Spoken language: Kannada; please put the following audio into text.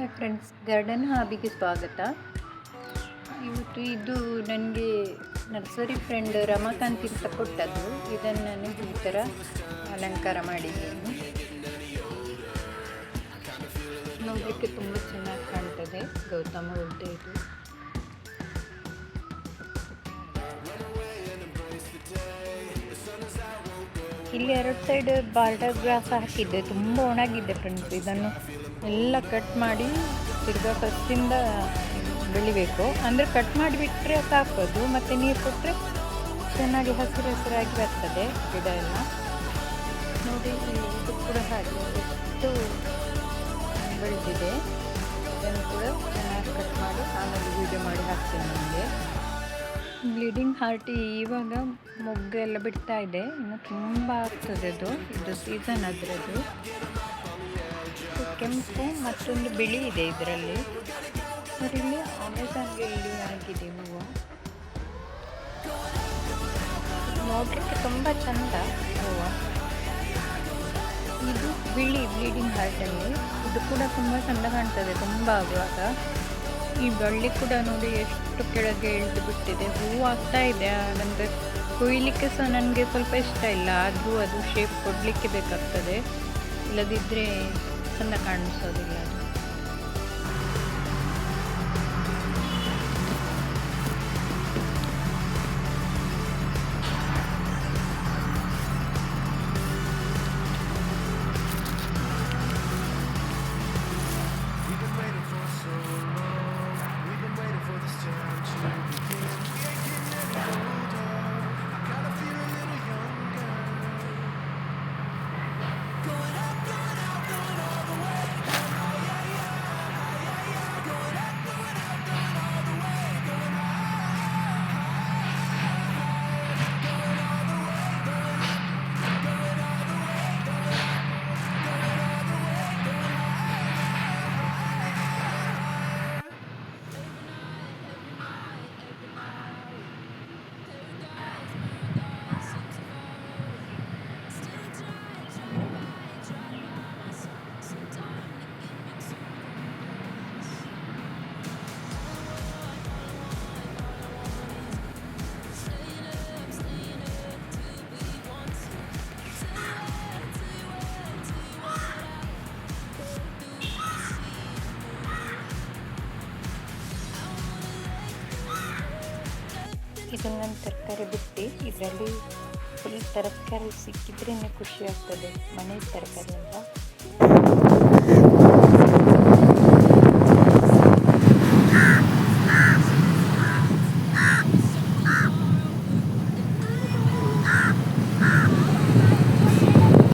ಹಾಯ್ ಫ್ರೆಂಡ್ಸ್, ಗಾರ್ಡನ್ ಹಾಬಿಗೆ ಸ್ವಾಗತ. ಇವತ್ತು ಇದು ನನಗೆ ನರ್ಸರಿ ಫ್ರೆಂಡ್ ರಮಾಕಾಂತ್ ಅಂತ ಕೊಟ್ಟದ್ದು. ಇದನ್ನು ನಾನು ಈ ಥರ ಅಲಂಕಾರ ಮಾಡಿದ್ದೀನಿ. ನೋಡಲಿಕ್ಕೆ ತುಂಬ ಚೆನ್ನಾಗಿ ಕಾಣ್ತದೆ. ಗೌತಮ ಬುದ್ಧ ಇದು. ಇಲ್ಲಿ ಎರಡು ಸೈಡ್ ಬಾರ್ಡರ್ ಗ್ರಾಸ್ ಹಾಕಿದ್ದೆ, ತುಂಬ ಒಣಗಿದೆ ಫ್ರೆಂಡ್ಸ್. ಇದನ್ನು ಎಲ್ಲ ಕಟ್ ಮಾಡಿ ತಿರ್ಗಾ ಫಸ್ಟಿಂದ ಬೆಳಿಬೇಕು. ಅಂದರೆ ಕಟ್ ಮಾಡಿಬಿಟ್ರೆ ಸಾಕೋದು, ಮತ್ತು ನೀರು ಕೊಟ್ಟರೆ ಚೆನ್ನಾಗಿ ಹಸಿರಾಗಿ ಬರ್ತದೆ ಗಿಡ ಎಲ್ಲ. ನೋಡಿ, ಇದು ಕೂಡ ಹಾಗೆ ಎಷ್ಟು ಬೆಳೆದಿದೆ. ಇದನ್ನು ಕೂಡ ಚೆನ್ನಾಗಿ ಕಟ್ ಮಾಡಿ ಆಮೇಲೆ ವೀಡಿಯೋ ಮಾಡಿ ಹಾಕ್ತೇನೆ ನಿಮಗೆ. ಬ್ಲೀಡಿಂಗ್ ಹಾರ್ಟ್ ಇವಾಗ ಮೊಗ್ಗೆಲ್ಲ ಬಿಡ್ತಾ ಇದೆ, ಇನ್ನು ತುಂಬ ಆಗ್ತದೆ. ಇದು ಸೀಸನ್ ಅದರದ್ದು. ಕೆಂಪು ಮತ್ತೊಂದು ಬಿಳಿ ಇದೆ ಇದರಲ್ಲಿ. ಇಲ್ಲಿ ಅಮೆಝಾನ್ ಲಿಲ್ಲಿ ಆಗಿದೆ ಹೂವು. ನೋಡಲಿಕ್ಕೆ ತುಂಬ ಚಂದ ಹೂವು. ಇದು ಬಿಳಿ ಬ್ಲೀಡಿಂಗ್ ಹಾರ್ಟಲ್ಲಿ. ಇದು ಕೂಡ ತುಂಬ ಚಂದ ಕಾಣ್ತದೆ ತುಂಬ ಆಗುವಾಗ. ಈ ಬಳ್ಳಿ ಕೂಡ ನೋಡಿ ಎಷ್ಟು ಕೆಳಗೆ ಇಳಿದು ಬಿಟ್ಟಿದೆ. ಹೂವು ಆಗ್ತಾ ಇದೆ. ನನಗೆ ಕೊಯ್ಲಿಕ್ಕೆ ಸಹ ನನಗೆ ಸ್ವಲ್ಪ ಇಷ್ಟ ಇಲ್ಲ, ಆದರೂ ಅದು ಶೇಪ್ ಕೊಡಲಿಕ್ಕೆ ಬೇಕಾಗ್ತದೆ, ಇಲ್ಲದಿದ್ದರೆ ಚೆಂದ ಕಾಣಿಸೋದಿಲ್ಲ ಅದು. ಇದು ನನ್ನ ತರಕಾರಿ ಬುಟ್ಟಿ. ಇದರಲ್ಲಿ ಫುಲ್ ತರಕಾರಿ ಸಿಕ್ಕಿದ್ರೇ ಖುಷಿ ಆಗ್ತದೆ, ಮನೆ ತರಕಾರಿ ಅಂತ.